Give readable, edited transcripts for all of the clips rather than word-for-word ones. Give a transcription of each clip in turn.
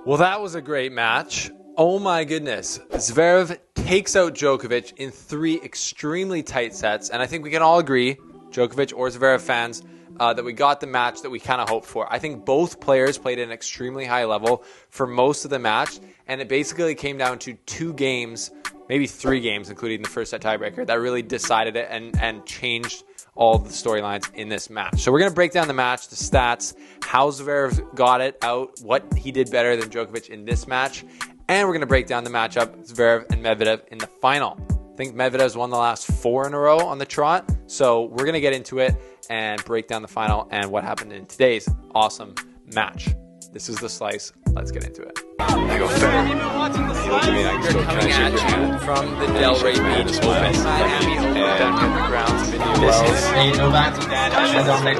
Well, that was a great match. Oh my goodness. Zverev takes out Djokovic in 3 extremely tight sets. And I think we can all agree, Djokovic or Zverev fans, that we got the match that we kind of hoped for. I think both players played at an extremely high level for most of the match. And it basically came down to 2 games, maybe 3 games, including the first set tiebreaker, that really decided it and changed all the storylines in this match. So we're going to break down the match, the stats, how Zverev got it out, what he did better than Djokovic in this match, and we're going to break down the matchup, Zverev and Medvedev in the final. I think Medvedev's won the last 4 in a row on the trot, so we're going to get into it and break down the final and what happened in today's awesome match. This is The Slice. Let's get into it. I go fair. You've been watching The Slice? We're coming at you from the Delray Beach Open. Miami Open. The grounds of India. This is Novak Djokovic.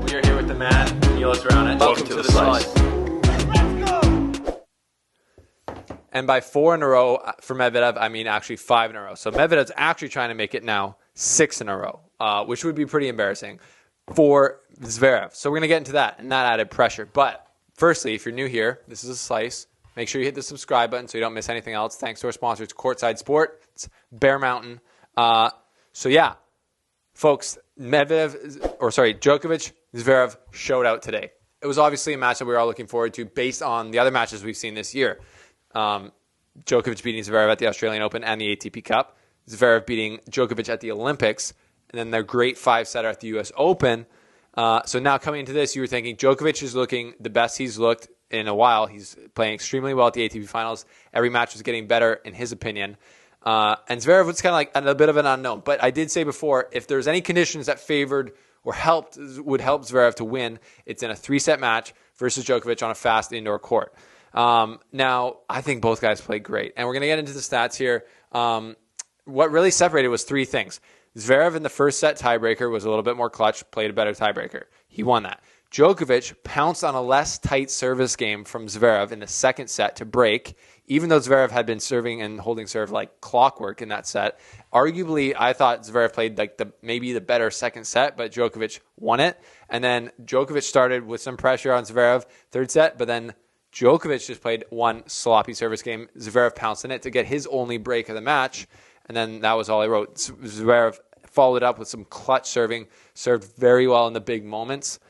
We are here with the man, Milos Raonic. Welcome to The Slice. And by 4 in a row for Medvedev, I mean actually 5 in a row. So Medvedev's actually trying to make it now 6 in a row, which would be pretty embarrassing for Zverev. So we're going to get into that, and that added pressure. But firstly, if you're new here, this is A Slice. Make sure you hit the subscribe button so you don't miss anything else. Thanks to our sponsors, Courtside Sport. It's Bear Mountain. So yeah, folks, Djokovic, Zverev showed out today. It was obviously a match that we were all looking forward to based on the other matches we've seen this year. Djokovic beating Zverev at the Australian Open and the ATP Cup. Zverev beating Djokovic at the Olympics. And then their great 5-setter at the US Open. So now coming into this, you were thinking Djokovic is looking the best he's looked in a while. He's playing extremely well at the ATP Finals. Every match was getting better, in his opinion. And Zverev was kind of like a bit of an unknown. But I did say before, if there's any conditions that favored or would help Zverev to win, it's in a 3-set match versus Djokovic on a fast indoor court. Now, I think both guys played great. And we're going to get into the stats here. What really separated was 3 things. Zverev in the first set tiebreaker was a little bit more clutch, played a better tiebreaker. He won that. Djokovic pounced on a less tight service game from Zverev in the second set to break, even though Zverev had been serving and holding serve like clockwork in that set. Arguably, I thought Zverev played like maybe the better second set, but Djokovic won it. And then Djokovic started with some pressure on Zverev third set, but then Djokovic just played one sloppy service game. Zverev pounced in it to get his only break of the match. And then that was all I wrote. Zverev followed up with some clutch serving, served very well in the big moments.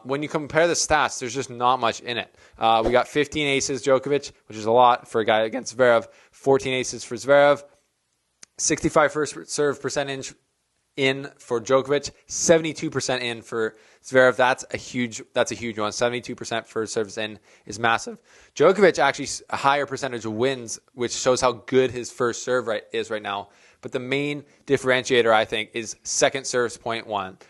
When you compare the stats, there's just not much in it. We got 15 aces Djokovic, which is a lot for a guy against Zverev. 14 aces for Zverev. 65 first serve percentage in for Djokovic. 72% in for Zverev. That's a huge one. 72% first serves in is massive. Djokovic actually a higher percentage of wins, which shows how good his first serve is right now. But the main differentiator, I think, is second serves 0.1.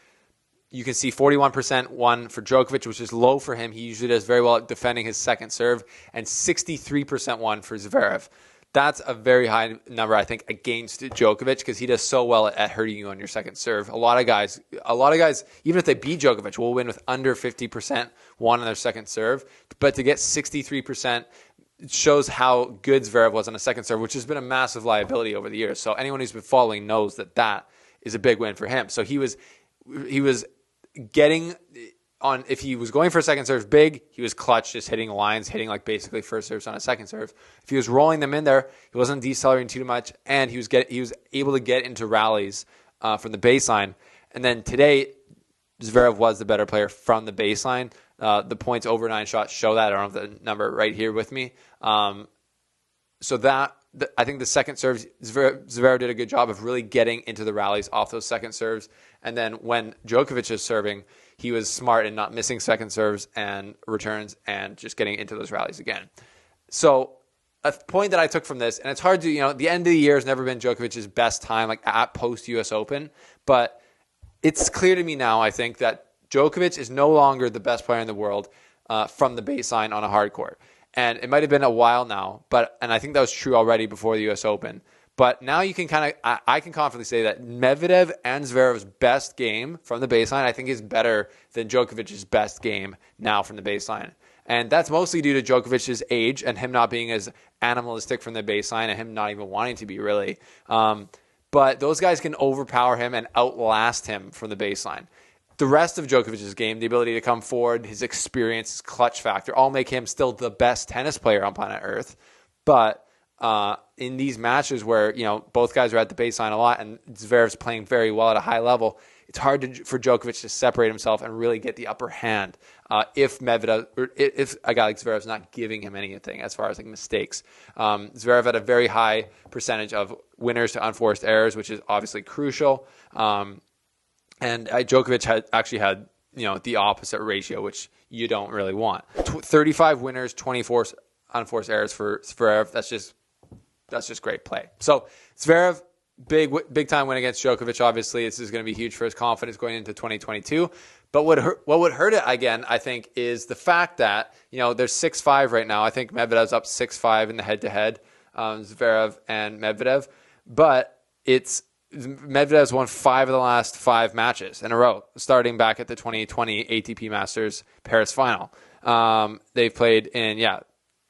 You can see 41% won for Djokovic, which is low for him. He usually does very well at defending his second serve, and 63% won for Zverev. That's a very high number, I think, against Djokovic because he does so well at hurting you on your second serve. A lot of guys, even if they beat Djokovic, will win with under 50% won on their second serve. But to get 63% shows how good Zverev was on a second serve, which has been a massive liability over the years. So anyone who's been following knows that is a big win for him. So he was getting on, if he was going for a second serve big, he was clutch, just hitting lines, hitting like basically first serves on a second serve. If he was rolling them in there, he wasn't decelerating too much, and he was able to get into rallies from the baseline. And then today, Zverev was the better player from the baseline. The points over 9 shots show that. I don't have the number right here with me. So that I think the second serves, Zverev did a good job of really getting into the rallies off those second serves. And then when Djokovic is serving, he was smart in not missing second serves and returns and just getting into those rallies again. So a point that I took from this, and it's hard to, the end of the year has never been Djokovic's best time, like at post-US Open, but it's clear to me now, I think, that Djokovic is no longer the best player in the world from the baseline on a hard court. And it might have been a while now, and I think that was true already before the US Open. But now you can I can confidently say that Medvedev and Zverev's best game from the baseline, I think, is better than Djokovic's best game now from the baseline. And that's mostly due to Djokovic's age and him not being as animalistic from the baseline and him not even wanting to be really. But those guys can overpower him and outlast him from the baseline. the rest of Djokovic's game, the ability to come forward, his experience, his clutch factor, all make him still the best tennis player on planet Earth. But in these matches where, both guys are at the baseline a lot and Zverev's playing very well at a high level, it's hard for Djokovic to separate himself and really get the upper hand if Medvedev, or if a guy like Zverev's not giving him anything as far as like mistakes. Zverev had a very high percentage of winners to unforced errors, which is obviously crucial. And Djokovic had the opposite ratio, which you don't really want. 35 winners, 24 unforced errors for Zverev. That's just great play. So Zverev, big time win against Djokovic. Obviously, this is going to be huge for his confidence going into 2022. But what would hurt it again, I think, is the fact that there's 6-5 right now. I think Medvedev's up 6-5 in the head-to-head, Zverev and Medvedev. But Medvedev's won 5 of the last 5 matches in a row, starting back at the 2020 ATP Masters Paris final. They've played in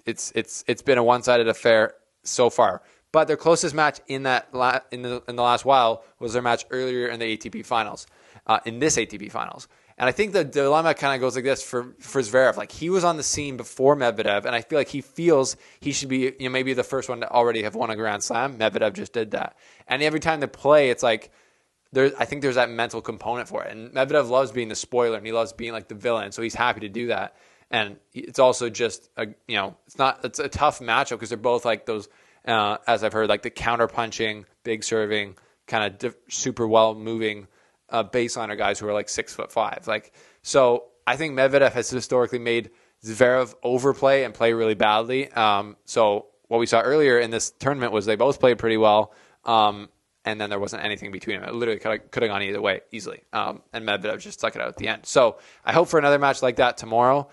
it's been a one-sided affair so far. But their closest match in the last while was their match earlier in the ATP finals, in this ATP finals. And I think the dilemma kind of goes like this for Zverev. Like, he was on the scene before Medvedev, and I feel like he feels he should be maybe the first one to already have won a Grand Slam. Medvedev just did that. And every time they play, it's like I think there's that mental component for it. And Medvedev loves being the spoiler, and he loves being like the villain, so he's happy to do that. And it's also just it's a tough matchup because they're both like those, as I've heard, like the counter punching, big serving, kind of super well moving baseliner guys who are like 6'5". Like, so I think Medvedev has historically made Zverev overplay and play really badly. So what we saw earlier in this tournament was they both played pretty well. And then there wasn't anything between them. It literally could have gone either way easily. And Medvedev just stuck it out at the end. So I hope for another match like that tomorrow.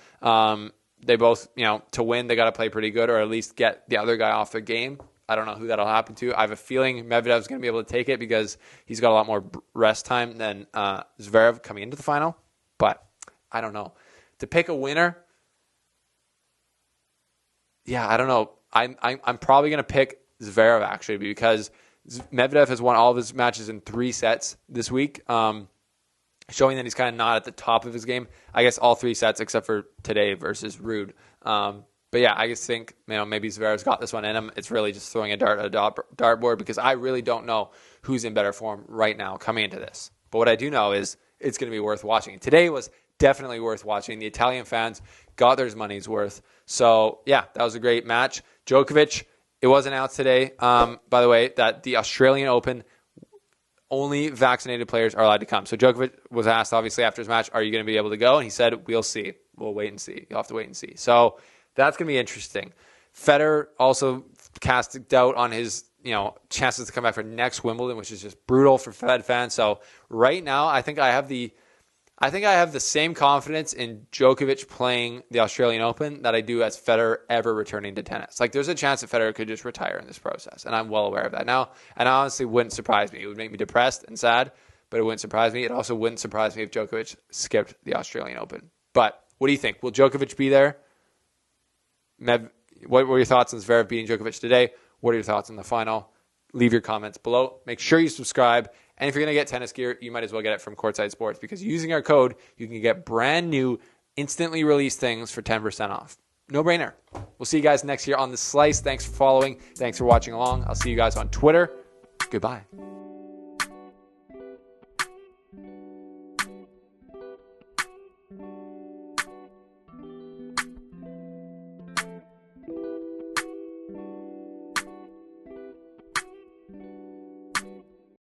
They both, to win, they got to play pretty good or at least get the other guy off their game. I don't know who that'll happen to. I have a feeling Medvedev's going to be able to take it because he's got a lot more rest time than Zverev coming into the final. But I don't know. To pick a winner, I don't know. I'm probably going to pick Zverev actually because Medvedev has won all of his matches in 3 sets this week, showing that he's kind of not at the top of his game. I guess all 3 sets except for today versus Ruud. But yeah, I just think maybe Zverev's got this one in him. It's really just throwing a dart at a dartboard because I really don't know who's in better form right now coming into this. But what I do know is it's going to be worth watching. Today was definitely worth watching. The Italian fans got their money's worth. So yeah, that was a great match. Djokovic, it was announced today, by the way, that the Australian Open, only vaccinated players are allowed to come. So Djokovic was asked, obviously, after his match, are you going to be able to go? And he said, we'll see. We'll wait and see. You'll have to wait and see. So that's going to be interesting. Federer also cast doubt on his chances to come back for next Wimbledon, which is just brutal for Fed fans. So right now, I think I have the same confidence in Djokovic playing the Australian Open that I do as Federer ever returning to tennis. Like, there's a chance that Federer could just retire in this process, and I'm well aware of that now. And it honestly wouldn't surprise me. It would make me depressed and sad, but it wouldn't surprise me. It also wouldn't surprise me if Djokovic skipped the Australian Open. But what do you think? Will Djokovic be there? What were your thoughts on Zverev beating Djokovic today? What are your thoughts on the final? Leave your comments below. Make sure you subscribe. And if you're going to get tennis gear, you might as well get it from Courtside Sports because using our code, you can get brand new, instantly released things for 10% off. No brainer. We'll see you guys next year on The Slice. Thanks for following. Thanks for watching along. I'll see you guys on Twitter. Goodbye.